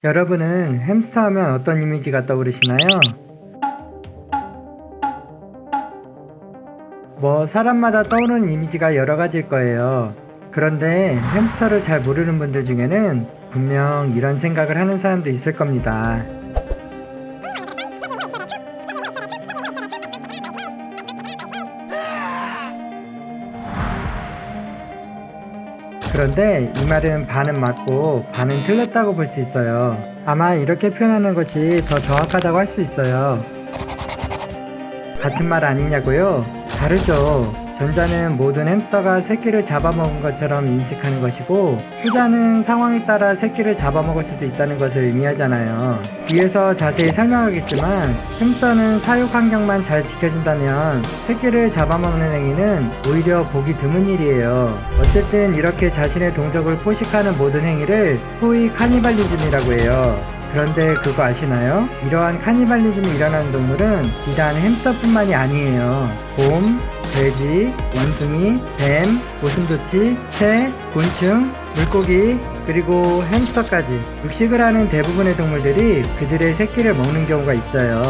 여러분은 햄스터 하면 어떤 이미지가 떠오르시나요? 사람마다 떠오르는 이미지가 여러 가지일 거예요. 그런데 햄스터를 잘 모르는 분들 중에는 분명 이런 생각을 하는 사람도 있을 겁니다. 그런데 이 말은 반은 맞고 반은 틀렸다고 볼 수 있어요. 아마 이렇게 표현하는 것이 더 정확하다고 할 수 있어요. 같은 말 아니냐고요? 다르죠. 전자는 모든 햄스터가 새끼를 잡아먹은 것처럼 인식하는 것이고, 후자는 상황에 따라 새끼를 잡아먹을 수도 있다는 것을 의미하잖아요. 뒤에서 자세히 설명하겠지만 햄스터는 사육 환경만 잘 지켜준다면 새끼를 잡아먹는 행위는 오히려 보기 드문 일이에요. 어쨌든 이렇게 자신의 동족을 포식하는 모든 행위를 소위 카니발리즘이라고 해요. 그런데 그거 아시나요? 이러한 카니발리즘이 일어나는 동물은 비단 햄스터뿐만이 아니에요. 곰, 돼지, 원숭이, 뱀, 고슴도치, 새, 곤충, 물고기, 그리고 햄스터까지 육식을 하는 대부분의 동물들이 그들의 새끼를 먹는 경우가 있어요.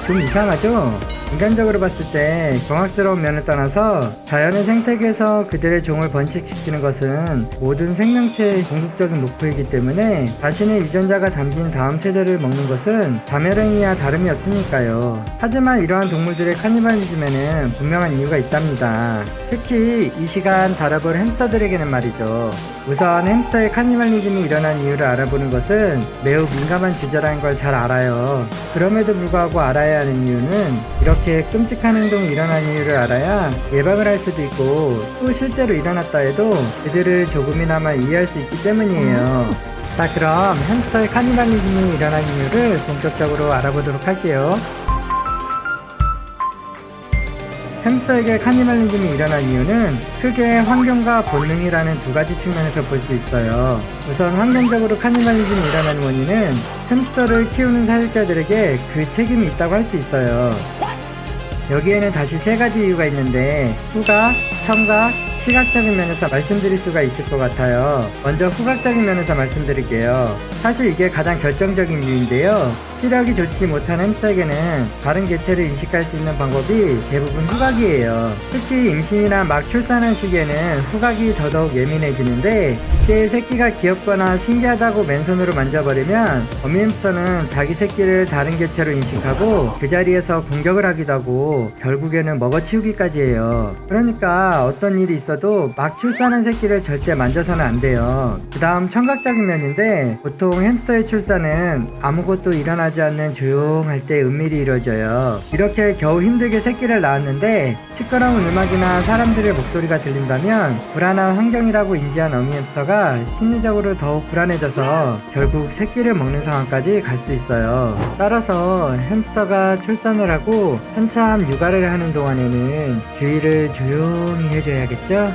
좀 이상하죠? 인간적으로 봤을 때 경악스러운 면을 떠나서 자연의 생태계에서 그들의 종을 번식시키는 것은 모든 생명체의 궁극적인 목표이기 때문에 자신의 유전자가 담긴 다음 세대를 먹는 것은 자멸행위와 다름이 없으니까요. 하지만 이러한 동물들의 카니발리즘에는 분명한 이유가 있답니다. 특히 이 시간 다뤄볼 햄스터들에게는 말이죠. 우선 햄스터의 카니발리즘이 일어난 이유를 알아보는 것은 매우 민감한 주제라는 걸 잘 알아요. 그럼에도 불구하고 알아야 하는 이유는 이렇게 끔찍한 행동이 일어난 이유를 알아야 예방을 할 수도 있고, 또 실제로 일어났다 해도 그들을 조금이나마 이해할 수 있기 때문이에요. 자, 그럼 햄스터의 카니발리즘이 일어난 이유를 본격적으로 알아보도록 할게요. 햄스터에게 카니발리즘이 일어난 이유는 크게 환경과 본능이라는 두 가지 측면에서 볼 수 있어요. 우선 환경적으로 카니발리즘이 일어나는 원인은 햄스터를 키우는 사육자들에게 그 책임이 있다고 할 수 있어요. 여기에는 다시 세 가지 이유가 있는데, 후각, 청각, 시각적인 면에서 말씀드릴 수가 있을 것 같아요. 먼저 후각적인 면에서 말씀드릴게요. 사실 이게 가장 결정적인 이유인데요. 시력이 좋지 못한 햄스터에게는 다른 개체를 인식할 수 있는 방법이 대부분 후각이에요. 특히 임신이나 막 출산한 시기에는 후각이 더더욱 예민해지는데, 이때 새끼가 귀엽거나 신기하다고 맨손으로 만져버리면 어미 햄스터는 자기 새끼를 다른 개체로 인식하고 그 자리에서 공격을 하기도 하고 결국에는 먹어치우기까지 해요. 그러니까 어떤 일이 있어도 막 출산한 새끼를 절대 만져서는 안 돼요. 그 다음 청각적인 면인데, 보통 햄스터의 출산은 아무것도 일어나지 않는 조용할 때 은밀히 이루어져요. 이렇게 겨우 힘들게 새끼를 낳았는데 시끄러운 음악이나 사람들의 목소리가 들린다면 불안한 환경이라고 인지한 어미 햄스터가 심리적으로 더욱 불안해져서 결국 새끼를 먹는 상황까지 갈 수 있어요. 따라서 햄스터가 출산을 하고 한참 육아를 하는 동안에는 주의를 조용히 해줘야겠죠?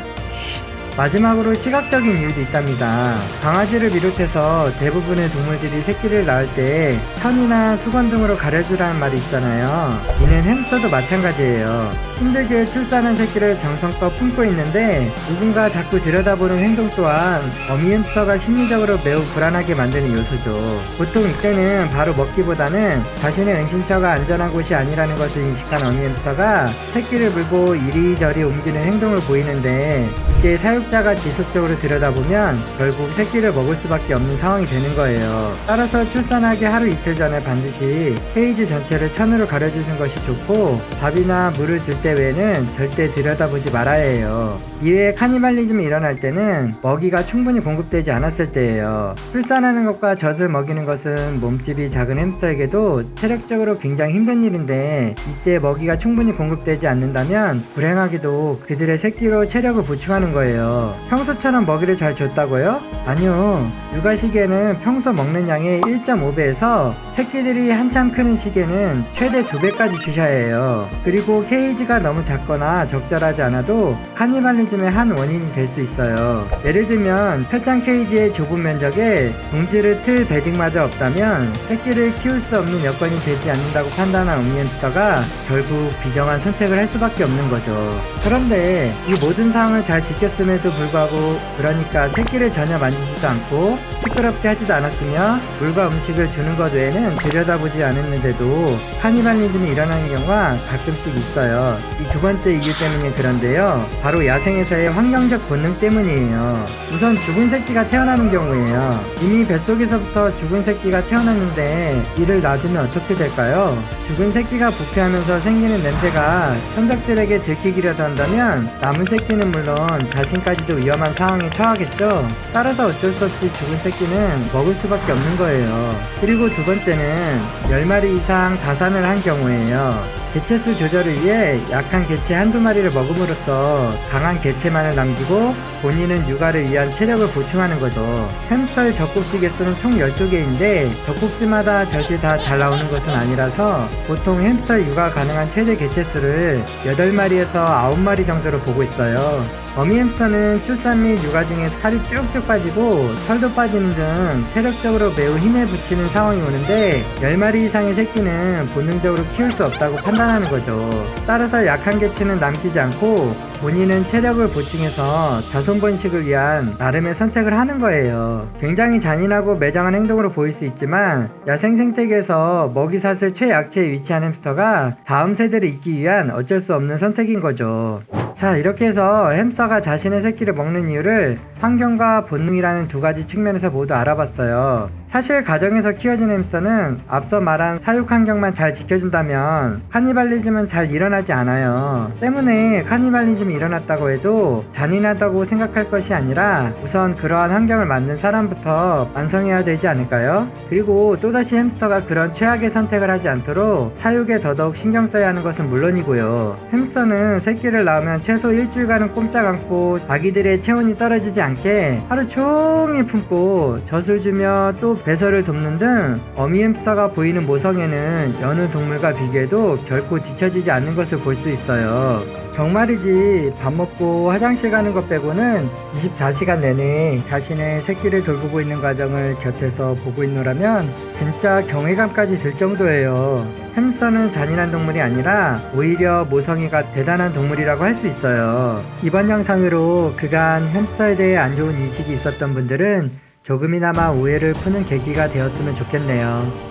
마지막으로 시각적인 이유도 있답니다. 강아지를 비롯해서 대부분의 동물들이 새끼를 낳을 때 천이나 수건 등으로 가려주라는 말이 있잖아요. 이는 햄스터도 마찬가지예요. 힘들게 출산한 새끼를 정성껏 품고 있는데 누군가 자꾸 들여다보는 행동 또한 어미 햄스터가 심리적으로 매우 불안하게 만드는 요소죠. 보통 이때는 바로 먹기보다는 자신의 은신처가 안전한 곳이 아니라는 것을 인식한 어미 햄스터가 새끼를 물고 이리저리 옮기는 행동을 보이는데, 이때 사육자가 지속적으로 들여다보면 결국 새끼를 먹을 수밖에 없는 상황이 되는 거예요. 따라서 출산하기 하루 이틀 전에 반드시 케이지 전체를 천으로 가려주는 것이 좋고, 밥이나 물을 줄 때 외에는 절대 들여다보지 말아야 해요. 이외에 카니발리즘이 일어날 때는 먹이가 충분히 공급되지 않았을 때예요. 출산하는 것과 젖을 먹이는 것은 몸집이 작은 햄스터에게도 체력적으로 굉장히 힘든 일인데, 이때 먹이가 충분히 공급되지 않는다면 불행하게도 그들의 새끼로 체력을 보충하는 거예요. 평소처럼 먹이를 잘 줬다고요? 아니요. 육아 시기에는 평소 먹는 양의 1.5배에서 새끼들이 한참 크는 시기에는 최대 2배까지 주셔야 해요. 그리고 케이지가 너무 작거나 적절하지 않아도 카니발리즘의 한 원인이 될 수 있어요. 예를 들면 철장 케이지의 좁은 면적에 봉지를 틀 베딩마저 없다면 새끼를 키울 수 없는 여건이 되지 않는다고 판단한 어미 햄스터가 결국 비정한 선택을 할 수밖에 없는 거죠. 그런데 이 모든 상황을 잘 지켰음에도 불구하고, 그러니까 새끼를 전혀 만지지도 않고 시끄럽게 하지도 않았으며 물과 음식을 주는 것 외에는 들여다보지 않았는데도 카니발리즘이 일어나는 경우가 가끔씩 있어요. 이 두 번째 이유 때문에 그런데요, 바로 야생에서의 환경적 본능 때문이에요. 우선 죽은 새끼가 태어나는 경우에요. 이미 뱃속에서부터 죽은 새끼가 태어났는데 이를 놔두면 어떻게 될까요? 죽은 새끼가 부패하면서 생기는 냄새가 천적들에게 들키기라도 한다면 남은 새끼는 물론 자신까지도 위험한 상황에 처하겠죠. 따라서 어쩔 수 없이 죽은 새끼는 먹을 수밖에 없는 거예요. 그리고 두 번째는 10마리 이상 다산을 한 경우에요. 개체수 조절을 위해 약한 개체 한두 마리를 먹음으로써 강한 개체만을 남기고 본인은 육아를 위한 체력을 보충하는 거죠. 햄스터의 젖꼭지 개수는 총 12개인데 젖꼭지마다 젖이 다 잘 나오는 것은 아니라서 보통 햄스터 육아 가능한 최대 개체수를 8마리에서 9마리 정도로 보고 있어요. 어미 햄스터는 출산 및 육아 중에 살이 쭉쭉 빠지고 털도 빠지는 등 체력적으로 매우 힘에 부치는 상황이 오는데 10마리 이상의 새끼는 본능적으로 키울 수 없다고 판단하는 거죠. 따라서 약한 개체는 남기지 않고 본인은 체력을 보충해서 자손 번식을 위한 나름의 선택을 하는 거예요. 굉장히 잔인하고 매정한 행동으로 보일 수 있지만 야생 생태계에서 먹이사슬 최약체에 위치한 햄스터가 다음 세대를 잇기 위한 어쩔 수 없는 선택인 거죠. 자, 이렇게 해서 햄스터가 자신의 새끼를 먹는 이유를 환경과 본능이라는 두 가지 측면에서 모두 알아봤어요. 사실 가정에서 키워진 햄스터는 앞서 말한 사육 환경만 잘 지켜준다면 카니발리즘은 잘 일어나지 않아요. 때문에 카니발리즘이 일어났다고 해도 잔인하다고 생각할 것이 아니라 우선 그러한 환경을 만든 사람부터 완성해야 되지 않을까요? 그리고 또다시 햄스터가 그런 최악의 선택을 하지 않도록 사육에 더더욱 신경 써야 하는 것은 물론이고요. 햄스터는 새끼를 낳으면 최소 일주일간은 꼼짝 않고 아기들의 체온이 떨어지지 않게 하루 종일 품고 젖을 주며 또 배설을 돕는 등 어미 햄스터가 보이는 모성애는 여느 동물과 비교해도 결코 뒤처지지 않는 것을 볼 수 있어요. 정말이지 밥 먹고 화장실 가는 것 빼고는 24시간 내내 자신의 새끼를 돌보고 있는 과정을 곁에서 보고 있노라면 진짜 경외감까지 들 정도예요. 햄스터는 잔인한 동물이 아니라 오히려 모성애가 대단한 동물이라고 할 수 있어요. 이번 영상으로 그간 햄스터에 대해 안 좋은 인식이 있었던 분들은 조금이나마 오해를 푸는 계기가 되었으면 좋겠네요.